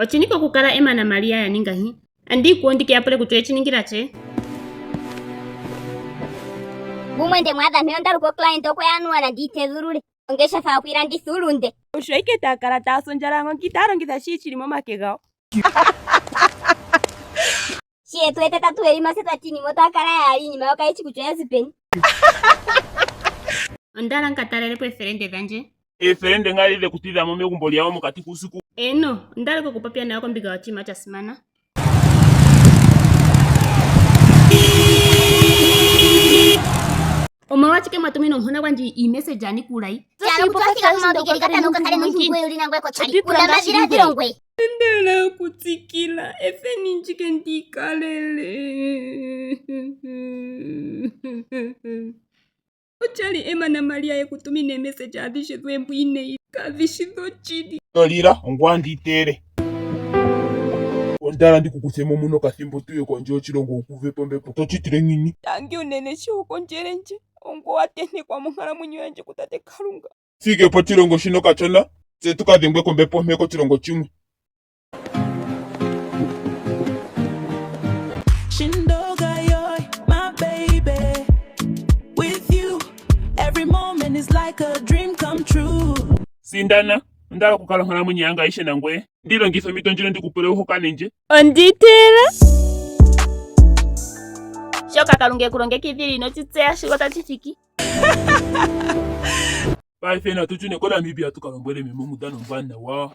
Ochiniko kukala Emma na Maria ya ninga hi. Andi kuondike apole kuchoe chiningira che. Bumwende mwada meonda luko client oko yanu ana ditezurule. Ongesha fa kwira ndi sulunde. Ushoike takara tasonjarango kitaro ngita shichiri mama kegao. Shie tuete tatu elima seta chini motakara ya alini mayoka ichi kuchoe zipeni. Ondala nkatalele preferente dhanje. Ferende ngalile kutida mome kumboli yao mukati kusiku. No, ndale ko kupapia na yako mbiga wachima cha simana. Omawachike matumino hona wanji i-message ani kulai. Jana kutuafika kumawigeli kata nuka kale nungwe uli nangwe kwa chari. Kula mazira dhirongwe. Ndela kutikila, efe ninjike ndikalele. Ochali Emma na Maria ya kutumine message adishe zwembu ine kavishizo chidi. Tolira, ongwandi itere. Ondala ndi kukusemo muno kasimbo tuyo konjo chirongo ukuvepo mbepo. Tochitire ngini. Tangi unene shiho konjerenje. Ongo watene kwa muhara munyoanje kutate karunga. Sige po chirongo shino kachona. Zetuka dhingwe kombepo meko chirongo chimwe. Shindoga yoy, my baby. With you, every moment is like a dream come true. Sindana, ndala kukala hana munyanga ishe na ngwe. Ndilo ngiso mitonjilo ndikupele uho kanenje. Onditela. Shoka kalunge kulonge kivili no chitsea shikota chichiki. Pai fena tuchune kola mibi atukalongwele mimungu dano mbana wa.